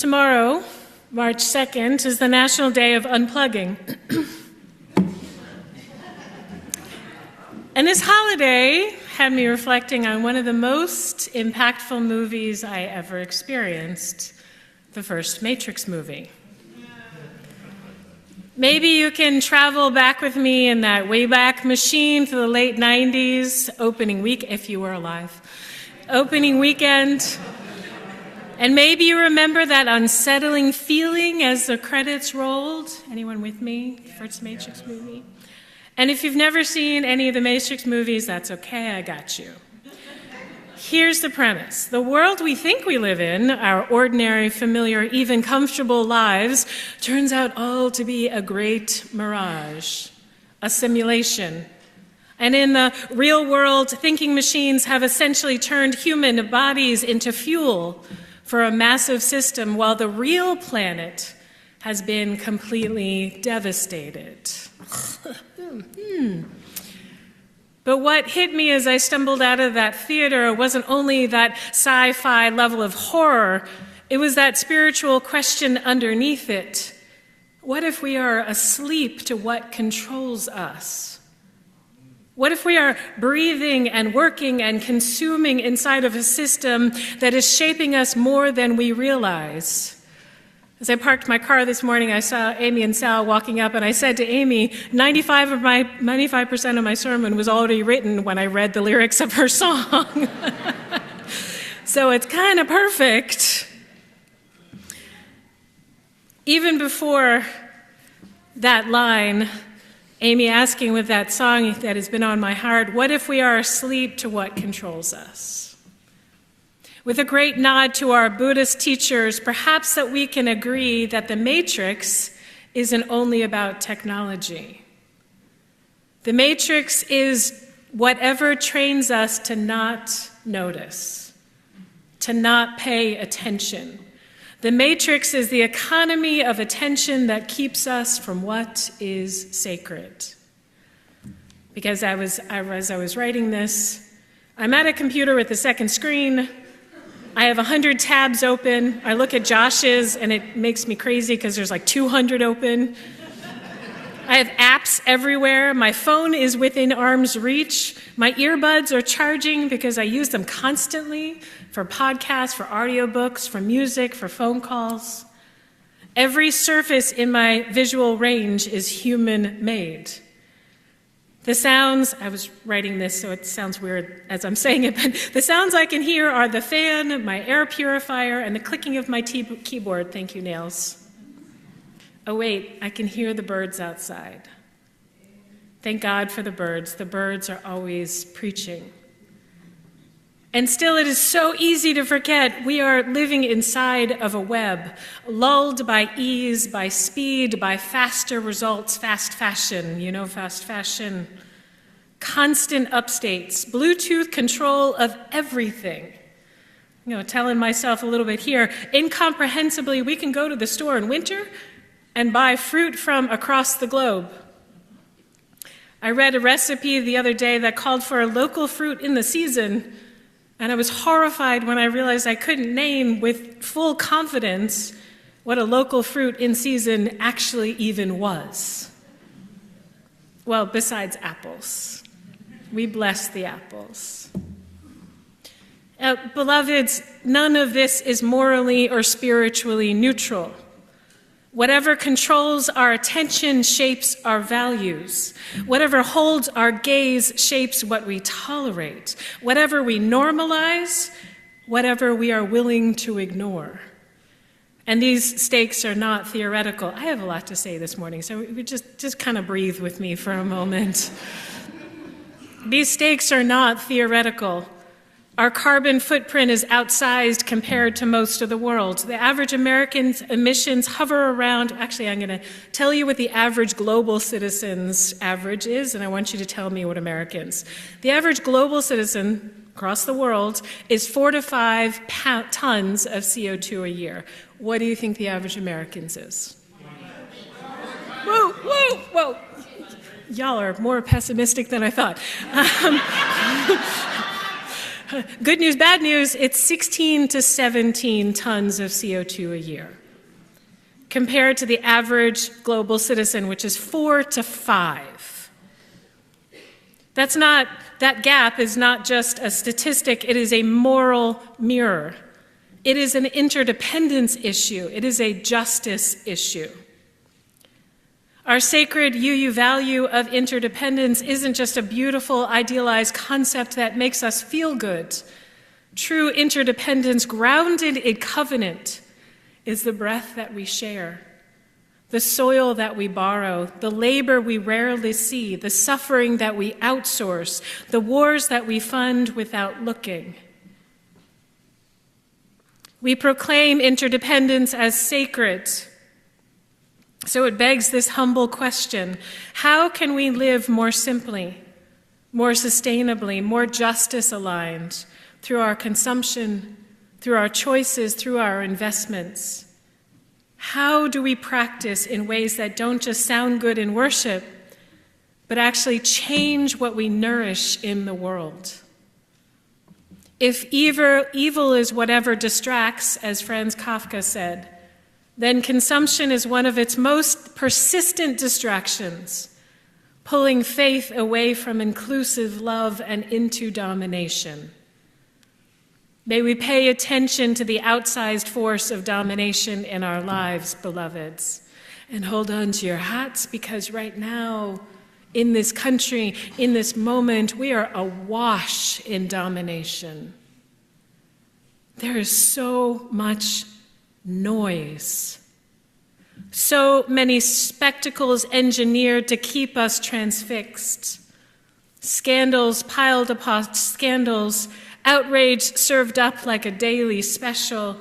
Tomorrow, March 2nd, is the National Day of Unplugging. And this holiday had me reflecting on one of the most impactful movies I ever experienced, the first Matrix movie. Maybe you can travel back with me in that Wayback Machine to the late 90s, opening week, if you were alive, opening weekend. And maybe you remember that unsettling feeling as the credits rolled. Anyone with me? First Matrix movie. And if you've never seen any of the Matrix movies, that's okay, I got you. Here's the premise. The world we think we live in, our ordinary, familiar, even comfortable lives, turns out all to be a great mirage, a simulation. And in the real world, thinking machines have essentially turned human bodies into fuel for a massive system, while the real planet has been completely devastated. But what hit me as I stumbled out of that theater wasn't only that sci-fi level of horror, it was that spiritual question underneath it. What if we are asleep to what controls us? What if we are breathing and working and consuming inside of a system that is shaping us more than we realize? As I parked my car this morning, I saw Amy and Sal walking up, and I said to Amy, 95% of my sermon was already written when I read the lyrics of her song. So it's kind of perfect. Even before that line, Amy asking with that song that has been on my heart, what if we are asleep to what controls us? With a great nod to our Buddhist teachers, perhaps that we can agree that the Matrix isn't only about technology. The Matrix is whatever trains us to not notice, to not pay attention. The Matrix is the economy of attention that keeps us from what is sacred. Because as I was writing this, I'm at a computer with a second screen. I have 100 tabs open. I look at Josh's, and it makes me crazy because there's like 200 open. I have apps everywhere. My phone is within arm's reach. My earbuds are charging because I use them constantly for podcasts, for audiobooks, for music, for phone calls. Every surface in my visual range is human-made. The sounds, I was writing this so it sounds weird as I'm saying it, but the sounds I can hear are the fan, my air purifier, and the clicking of my keyboard. Thank you, Nails. Oh wait, I can hear the birds outside. Thank God for the birds. The birds are always preaching. And still, it is so easy to forget we are living inside of a web, lulled by ease, by speed, by faster results, fast fashion, fast fashion, constant upstates, Bluetooth control of everything. Telling myself a little bit here, incomprehensibly, we can go to the store in winter and buy fruit from across the globe. I read a recipe the other day that called for a local fruit in the season, and I was horrified when I realized I couldn't name with full confidence what a local fruit in season actually even was. Well, besides apples. We bless the apples. Beloveds, none of this is morally or spiritually neutral. Whatever controls our attention shapes our values. Whatever holds our gaze shapes what we tolerate. Whatever we normalize, whatever we are willing to ignore. And these stakes are not theoretical. I have a lot to say this morning, so we just kind of breathe with me for a moment. These stakes are not theoretical. Our carbon footprint is outsized compared to most of the world. The average American's emissions hover around, actually I'm going to tell you what the average global citizen's average is, and I want you to tell me what Americans. The average global citizen across the world is 4 to 5 tons of CO2 a year. What do you think the average American's is? Whoa, whoa, whoa. Y'all are more pessimistic than I thought. Good news, bad news, it's 16 to 17 tons of CO2 a year, compared to the average global citizen, which is 4 to 5. That gap is not just a statistic, it is a moral mirror. It is an interdependence issue. It is a justice issue. Our sacred UU value of interdependence isn't just a beautiful, idealized concept that makes us feel good. True interdependence, grounded in covenant, is the breath that we share, the soil that we borrow, the labor we rarely see, the suffering that we outsource, the wars that we fund without looking. We proclaim interdependence as sacred. So it begs this humble question: how can we live more simply, more sustainably, more justice-aligned through our consumption, through our choices, through our investments? How do we practice in ways that don't just sound good in worship, but actually change what we nourish in the world? If evil is whatever distracts, as Franz Kafka said, then consumption is one of its most persistent distractions, pulling faith away from inclusive love and into domination. May we pay attention to the outsized force of domination in our lives, beloveds, and hold on to your hats, because right now, in this country, in this moment, we are awash in domination. There is so much noise, so many spectacles engineered to keep us transfixed, scandals piled upon scandals, outrage served up like a daily special,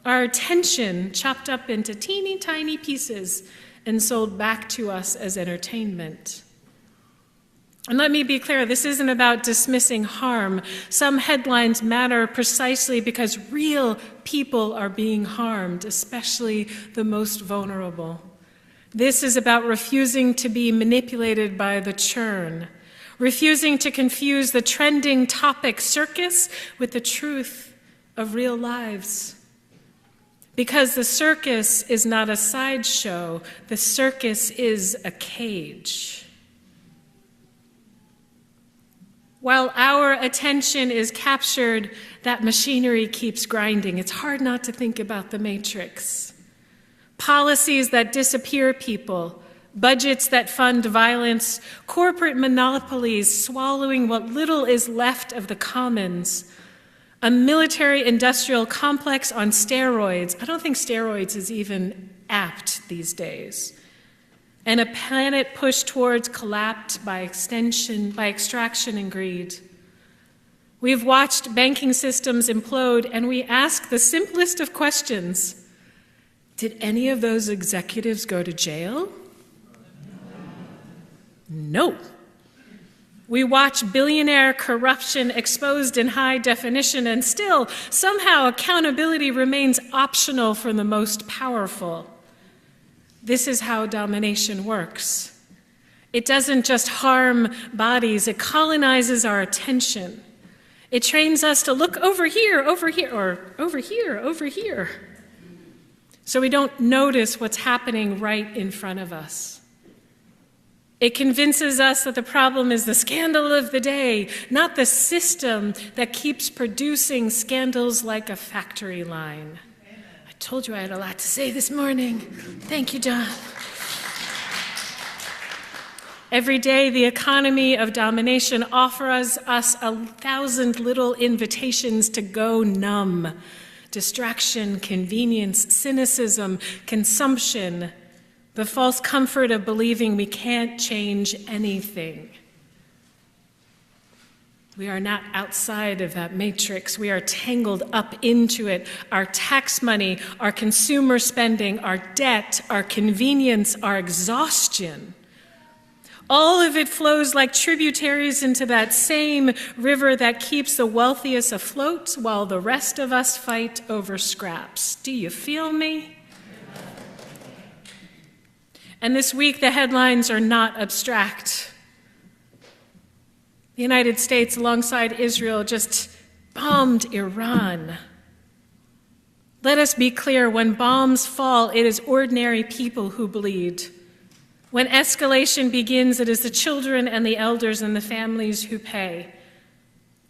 our attention chopped up into teeny tiny pieces and sold back to us as entertainment. And let me be clear, this isn't about dismissing harm. Some headlines matter precisely because real people are being harmed, especially the most vulnerable. This is about refusing to be manipulated by the churn, refusing to confuse the trending topic circus with the truth of real lives. Because the circus is not a sideshow, the circus is a cage. While our attention is captured, that machinery keeps grinding. It's hard not to think about the matrix. Policies that disappear people, budgets that fund violence, corporate monopolies swallowing what little is left of the commons, a military-industrial complex on steroids. I don't think steroids is even apt these days. And a planet pushed towards collapse by extraction and greed. We've watched banking systems implode, and we ask the simplest of questions. Did any of those executives go to jail? No. We watch billionaire corruption exposed in high definition, and still, somehow, accountability remains optional for the most powerful. This is how domination works. It doesn't just harm bodies, it colonizes our attention. It trains us to look over here, or over here, so we don't notice what's happening right in front of us. It convinces us that the problem is the scandal of the day, not the system that keeps producing scandals like a factory line. I told you I had a lot to say this morning. Thank you, John. Every day, the economy of domination offers us 1,000 little invitations to go numb. Distraction, convenience, cynicism, consumption, the false comfort of believing we can't change anything. We are not outside of that matrix. We are tangled up into it. Our tax money, our consumer spending, our debt, our convenience, our exhaustion. All of it flows like tributaries into that same river that keeps the wealthiest afloat while the rest of us fight over scraps. Do you feel me? And this week, the headlines are not abstract. The United States, alongside Israel, just bombed Iran. Let us be clear, when bombs fall, it is ordinary people who bleed. When escalation begins, it is the children and the elders and the families who pay.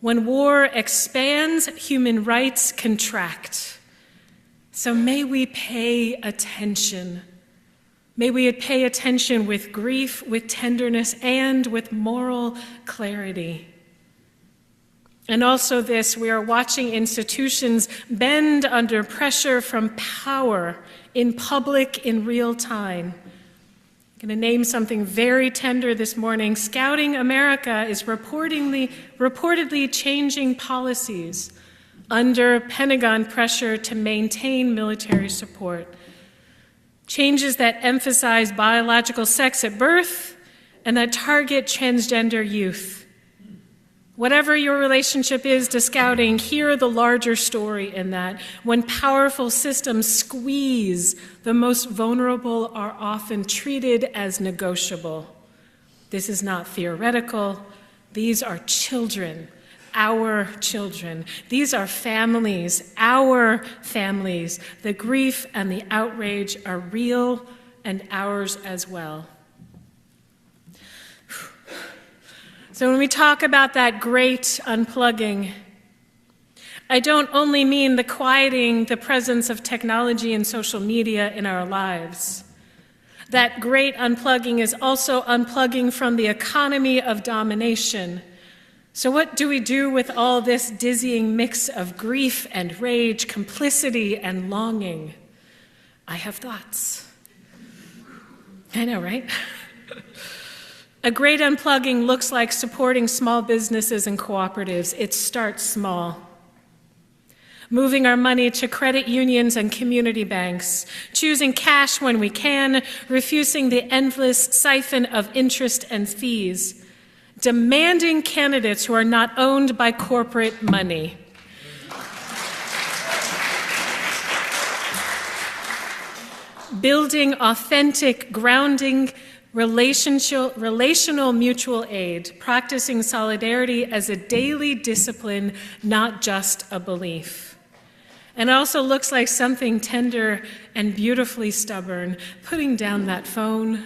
When war expands, human rights contract. So may we pay attention. May we pay attention with grief, with tenderness, and with moral clarity. And also this, we are watching institutions bend under pressure from power in public in real time. I'm going to name something very tender this morning. Scouting America is reportedly changing policies under Pentagon pressure to maintain military support. Changes that emphasize biological sex at birth and that target transgender youth. Whatever your relationship is to scouting, hear the larger story in that. When powerful systems squeeze, the most vulnerable are often treated as negotiable. This is not theoretical. These are children, our children. These are families, our families. The grief and the outrage are real and ours as well. So when we talk about that great unplugging, I don't only mean the quieting the presence of technology and social media in our lives. That great unplugging is also unplugging from the economy of domination. So what do we do with all this dizzying mix of grief and rage, complicity and longing? I have thoughts. I know, right? A great unplugging looks like supporting small businesses and cooperatives. It starts small. Moving our money to credit unions and community banks, choosing cash when we can, refusing the endless siphon of interest and fees, demanding candidates who are not owned by corporate money. Building authentic, grounding, relational mutual aid, practicing solidarity as a daily discipline, not just a belief. And it also looks like something tender and beautifully stubborn, putting down that phone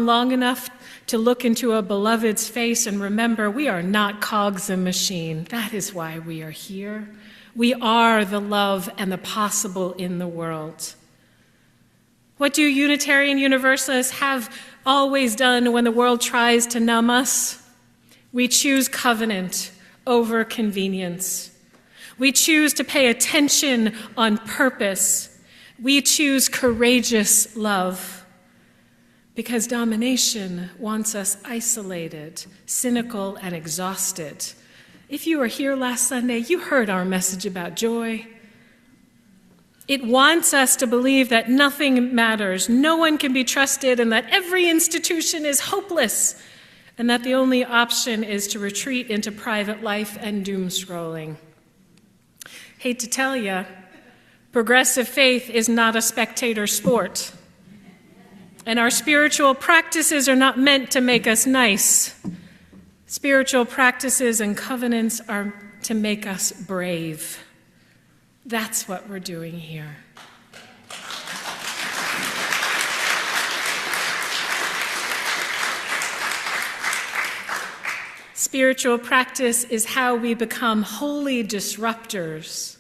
long enough to look into a beloved's face and remember we are not cogs in a machine. That is why we are here. We are the love and the possible in the world. What do Unitarian Universalists have always done when the world tries to numb us? We choose covenant over convenience. We choose to pay attention on purpose. We choose courageous love. Because domination wants us isolated, cynical, and exhausted. If you were here last Sunday, you heard our message about joy. It wants us to believe that nothing matters, no one can be trusted, and that every institution is hopeless, and that the only option is to retreat into private life and doom scrolling. Hate to tell you, progressive faith is not a spectator sport, and our spiritual practices are not meant to make us nice. Spiritual practices and covenants are to make us brave. That's what we're doing here. Spiritual practice is how we become holy disruptors,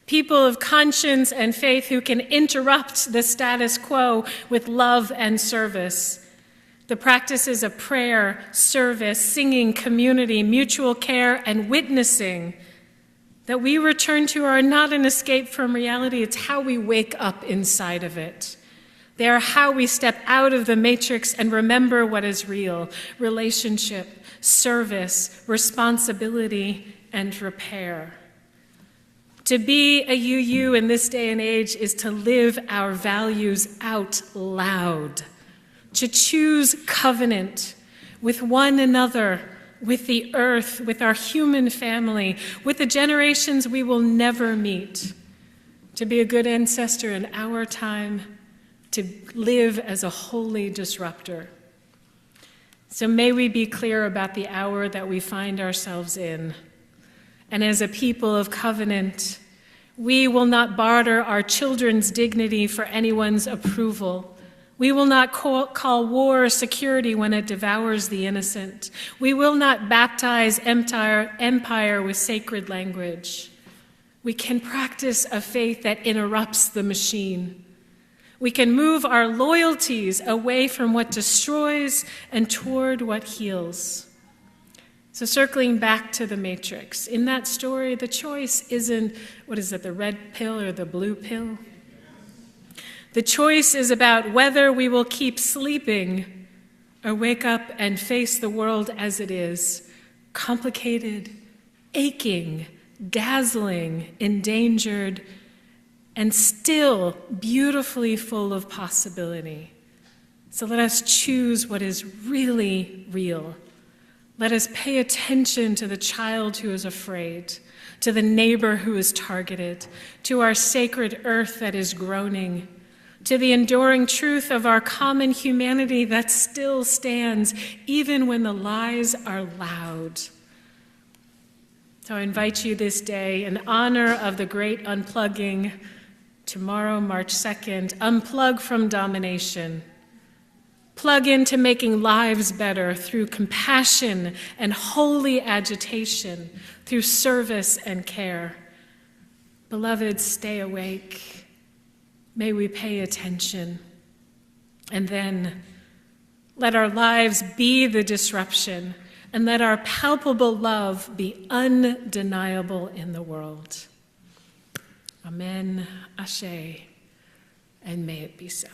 people of conscience and faith who can interrupt the status quo with love and service. The practices of prayer, service, singing, community, mutual care, and witnessing that we return to are not an escape from reality, it's how we wake up inside of it. They are how we step out of the matrix and remember what is real: relationship, service, responsibility, and repair. To be a UU in this day and age is to live our values out loud, to choose covenant with one another, with the earth, with our human family, with the generations we will never meet, to be a good ancestor in our time, to live as a holy disruptor. So may we be clear about the hour that we find ourselves in. and as a people of covenant, we will not barter our children's dignity for anyone's approval. We will not call war security when it devours the innocent. We will not baptize empire with sacred language. We can practice a faith that interrupts the machine. We can move our loyalties away from what destroys and toward what heals. So circling back to the Matrix, in that story, the choice isn't, the red pill or the blue pill? The choice is about whether we will keep sleeping or wake up and face the world as it is, complicated, aching, dazzling, endangered, and still beautifully full of possibility. So let us choose what is really real. Let us pay attention to the child who is afraid, to the neighbor who is targeted, to our sacred earth that is groaning, to the enduring truth of our common humanity that still stands even when the lies are loud. So I invite you this day, in honor of the great unplugging, tomorrow, March 2nd, unplug from domination. Plug into making lives better through compassion and holy agitation, through service and care. Beloved, stay awake. May we pay attention. And then let our lives be the disruption, and let our palpable love be undeniable in the world. Amen, Ashe, and may it be so.